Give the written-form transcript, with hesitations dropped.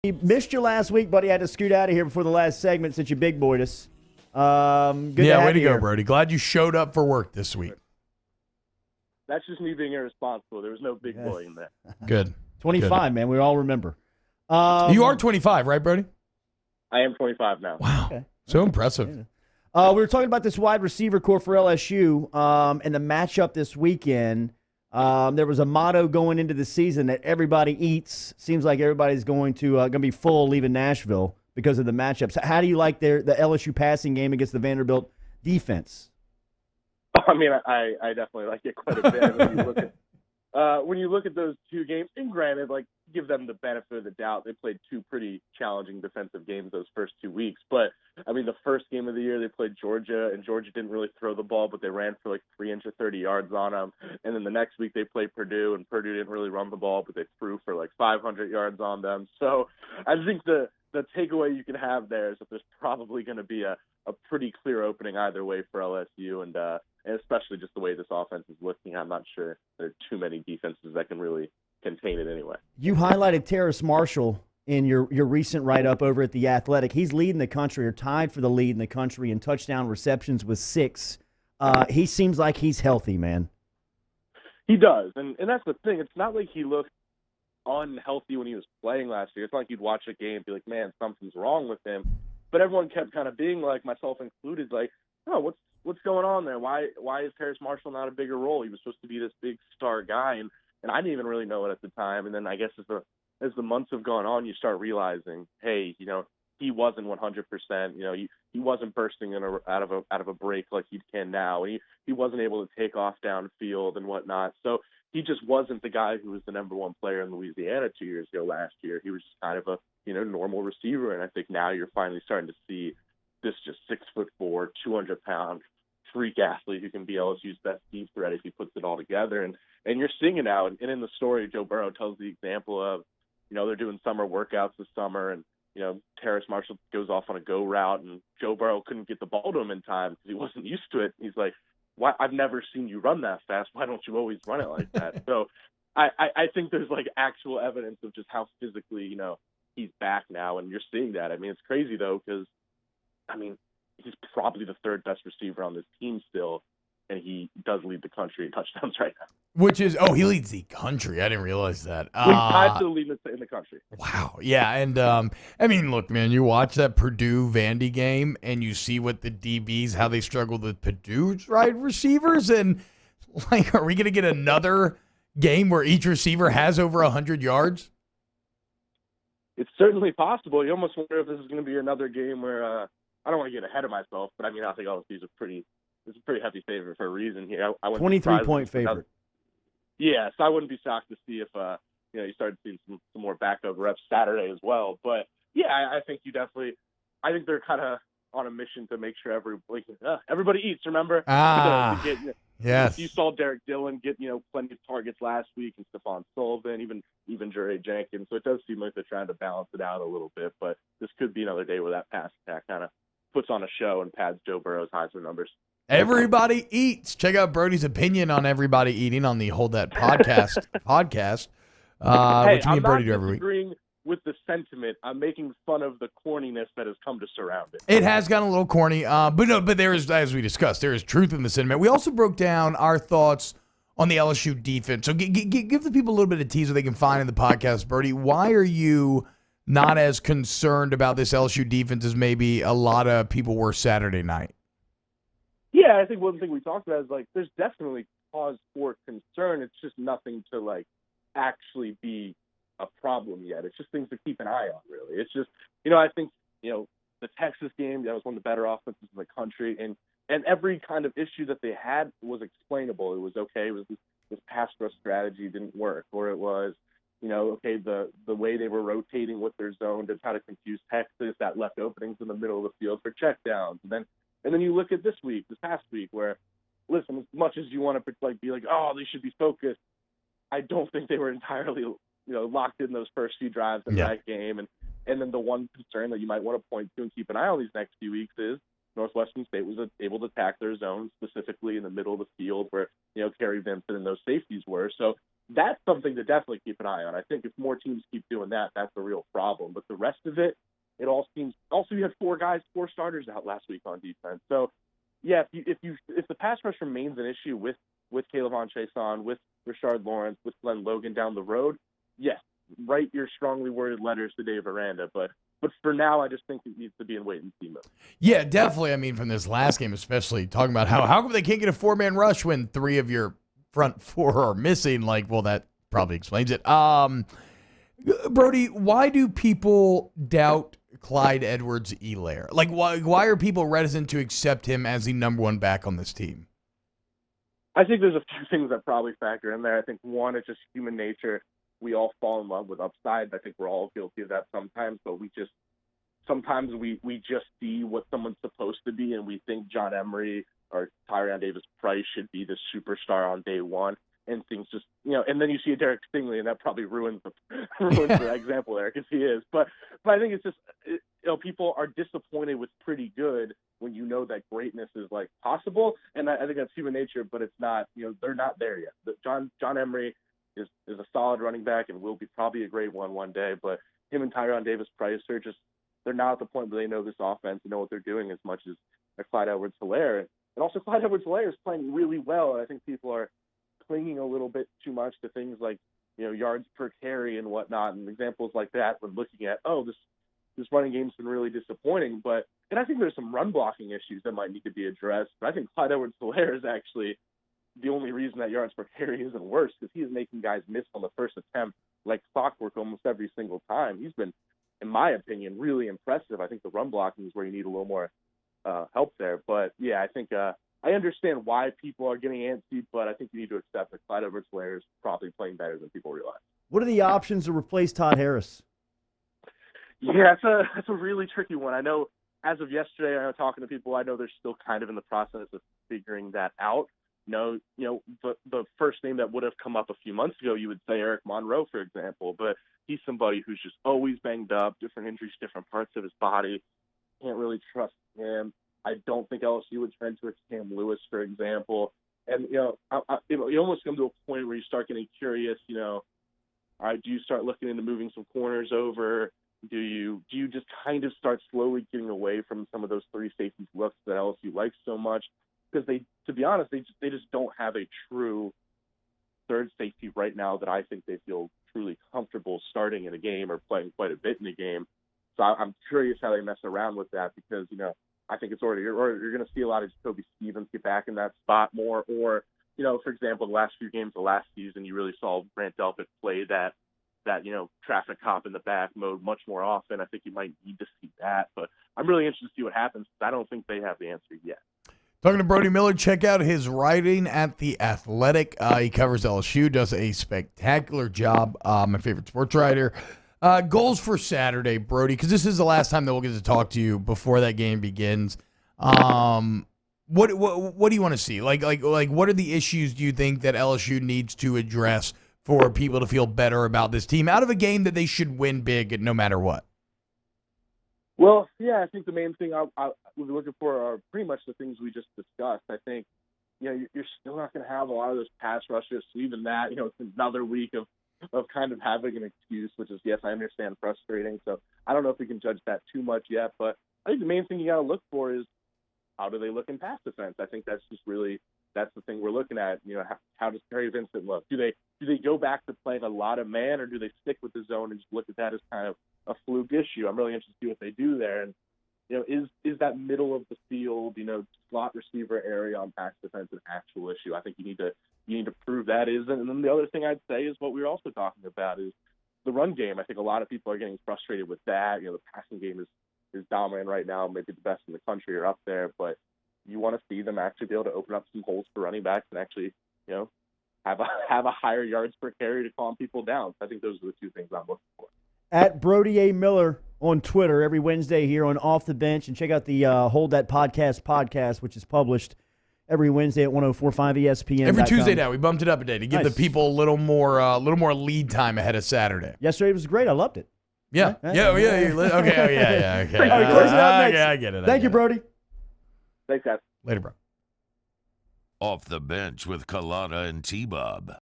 He missed you last week, buddy. I had to scoot out of here before the last segment since you big boyed us. Good to have way to you go, here. Brody. Glad you showed up for work this week. That's just me being irresponsible. There was no big boy in there. Good. 25, man. We all remember. You are 25, right, Brody? I am 25 now. Wow. Okay. So impressive. We were talking about this wide receiver core for LSU and the matchup this weekend. There was a motto going into the season that everybody eats. Seems like everybody's going to be full leaving Nashville because of the matchups. How do you like the LSU passing game against the Vanderbilt defense? I mean, I definitely like it quite a bit. When you look at those two games, and granted, like, give them the benefit of the doubt, they played two pretty challenging defensive games those first 2 weeks. But I mean, the first game of the year they played Georgia, and Georgia didn't really throw the ball, but they ran for like 330 yards on them. And then the next week they played Purdue, and Purdue didn't really run the ball, but they threw for like 500 yards on them. So I think the takeaway you can have there is that there's probably going to be a pretty clear opening either way for LSU, and especially just the way this offense is looking, I'm not sure there are too many defenses that can really contain it anyway. You highlighted Terrace Marshall in your recent write-up over at The Athletic. He's leading the country, or tied for the lead in the country in touchdown receptions with 6. He seems like he's healthy, man. He does, and that's the thing. It's not like he looked unhealthy when he was playing last year. It's not like you'd watch a game and be like, man, something's wrong with him. But everyone kept kind of being like, myself included, like, oh, what's going on there? Why is Terrace Marshall not a bigger role? He was supposed to be this big star guy, and I didn't even really know it at the time. And then I guess as the months have gone on, you start realizing, hey, he wasn't 100%. He wasn't bursting out of a break like he can now. He wasn't able to take off downfield and whatnot. So he just wasn't the guy who was the number one player in Louisiana 2 years ago. Last year, he was just kind of a normal receiver. And I think now you're finally starting to see this just 6'4", 200-pound freak athlete who can be LSU's best deep threat if he puts it all together. And you're seeing it now. And in the story, Joe Burrow tells the example of, they're doing summer workouts this summer, and Terrace Marshall goes off on a go route, and Joe Burrow couldn't get the ball to him in time because he wasn't used to it. He's like, "Why? I've never seen you run that fast. Why don't you always run it like that?" So I think there's like actual evidence of just how physically, he's back now, and you're seeing that. I mean, it's crazy though, because he's probably the third best receiver on this team still, and he does lead the country in touchdowns right now. Which is, he leads the country. I didn't realize that. He's tied to the lead in the country. Wow. Yeah. And, look, man, you watch that Purdue Vandy game and you see what the DBs, how they struggled with Purdue's wide receivers. And, like, are we going to get another game where each receiver has over 100 yards? It's certainly possible. You almost wonder if this is going to be another game where I don't want to get ahead of myself, but I think LSU is a pretty heavy favorite for a reason here. I 23-point favorite. Yeah, so I wouldn't be shocked to see if you started seeing some more backup reps Saturday as well. But yeah, I think they're kind of on a mission to make sure everybody eats. Remember? Yes. You saw Derek Dillon get plenty of targets last week, and Stephon Sullivan, even Jerry Jenkins. So it does seem like they're trying to balance it out a little bit. But this could be another day where that pass attack kind of puts on a show and pads Joe Burrow's Heisman numbers. Everybody eats. Check out Brody's opinion on everybody eating on the Hold That podcast. Which me and Brody do every week. I'm not disagreeing with the sentiment. I'm making fun of the corniness that has come to surround it. It has gotten a little corny, but there is, as we discussed, there is truth in the sentiment. We also broke down our thoughts on the LSU defense. So give the people a little bit of teaser they can find in the podcast. Brody, why are you not as concerned about this LSU defense as maybe a lot of people were Saturday night? Yeah, I think one thing we talked about is there's definitely cause for concern. It's just nothing to actually be a problem yet. It's just things to keep an eye on, really. It's just, I think, the Texas game, that was one of the better offenses in the country, and every kind of issue that they had was explainable. It was okay. It was this pass rush strategy didn't work, or it was, okay, the way they were rotating with their zone to try to confuse Texas, that left openings in the middle of the field for checkdowns. And then you look at this past week, where, listen, as much as you want to be like, oh, they should be focused, I don't think they were entirely, locked in those first few drives in that game. And then the one concern that you might want to point to and keep an eye on these next few weeks is Northwestern State was able to attack their zone, specifically in the middle of the field where, Kerry Vincent and those safeties were. So that's something to definitely keep an eye on. I think if more teams keep doing that, that's a real problem. But the rest of it, it all seems – also you had 4 starters out last week on defense. So, yeah, if the pass rush remains an issue with Kayvon Chaisson, with Rashard Lawrence, with Glenn Logan down the road, yes, write your strongly worded letters to Dave Aranda. But for now, I just think it needs to be in wait-and-see mode. Yeah, definitely. I mean, from this last game especially, talking about how come they can't get a 4-man rush when 3 of your front 4 are missing? Like, well, that probably explains it. Brody, why do people doubt Clyde Edwards-Helaire? Like, why are people reticent to accept him as the number 1 back on this team? I think there's a few things that probably factor in there. I think one, it's just human nature. We all fall in love with upside. I think we're all guilty of that sometimes, but sometimes we just see what someone's supposed to be, and we think John Emery or Tyrion Davis-Price should be the superstar on day one, and things just, and then you see a Derek Stingley, and that probably ruins the example there, because he is. But I think it's just, people are disappointed with pretty good when you know that greatness is like possible, and I think that's human nature, but it's not, they're not there yet. John Emery is a solid running back and will be probably a great one day, but him and Tyrion Davis-Price they're not at the point where they know this offense and know what they're doing as much as Clyde Edwards-Helaire. And also Clyde Edwards-Helaire is playing really well, and I think people are clinging a little bit too much to things like, yards per carry and whatnot, and examples like that when looking at, this running game's been really disappointing. And I think there's some run blocking issues that might need to be addressed. But I think Clyde Edwards-Helaire is actually the only reason that yards per carry isn't worse, because he is making guys miss on the first attempt like clockwork almost every single time. He's been, in my opinion, really impressive. I think the run blocking is where you need a little more help there. But, yeah, I think I understand why people are getting antsy, but I think you need to accept that Clyde Edwards-Helaire is probably playing better than people realize. What are the options to replace Todd Harris? Yeah, that's a really tricky one. I know as of yesterday, I was talking to people, I know they're still kind of in the process of figuring that out. The first name that would have come up a few months ago, you would say Eric Monroe, for example, but he's somebody who's just always banged up, different injuries, different parts of his body. Can't really trust him. I don't think LSU would trend towards Cam Lewis, for example. And, you almost come to a point where you start getting curious, all right, do you start looking into moving some corners over? Do you just kind of start slowly getting away from some of those 3 safety looks that LSU likes so much? Because to be honest, they just don't have a true third safety right now that I think they feel truly comfortable starting in a game or playing quite a bit in a game. So I'm curious how they mess around with that, because, I think it's you're going to see a lot of Jacoby Stevens get back in that spot more. Or, for example, the last few games of last season, you really saw Grant Delpit play that traffic cop in the back mode much more often. I think you might need to see that. But I'm really interested to see what happens. I don't think they have the answer yet. Talking to Brody Miller, check out his writing at The Athletic. He covers LSU, does a spectacular job. My favorite sports writer. Goals for Saturday, Brody, because this is the last time that we'll get to talk to you before that game begins. What do you want to see? Like what are the issues do you think that LSU needs to address for people to feel better about this team out of a game that they should win big no matter what? Well, yeah, I think the main thing I would be looking for are pretty much the things we just discussed. I think, you're still not going to have a lot of those pass rushes. So even that, it's another week of kind of having an excuse, which is, yes, I understand, frustrating. So I don't know if we can judge that too much yet. But I think the main thing you got to look for is, how do they look in pass defense? I think that's the thing we're looking at. How does Terry Vincent look? Do they go back to playing a lot of man, or do they stick with the zone and just look at that as kind of a fluke issue? I'm really interested to see what they do there. And, is that middle of the field, slot receiver area on pass defense an actual issue? I think you need to prove that isn't. And then the other thing I'd say is what we were also talking about is the run game. I think a lot of people are getting frustrated with that. The passing game is dominant right now, maybe the best in the country or up there, but you want to see them actually be able to open up some holes for running backs and actually, have a higher yards per carry to calm people down. So I think those are the 2 things I'm looking for. At Brody A. Miller on Twitter every Wednesday here on Off the Bench, and check out the Hold That podcast, which is published every Wednesday at 104.5 ESPN. Every Tuesday now. We bumped it up a day to give the people a little more lead time ahead of Saturday. Yesterday was great. I loved it. Yeah. Okay. Oh, yeah. Okay. All right, close it out next. I get it. Thank you, Brody. Thanks, guys. Later, bro. Off the bench with Kalana and T-Bob.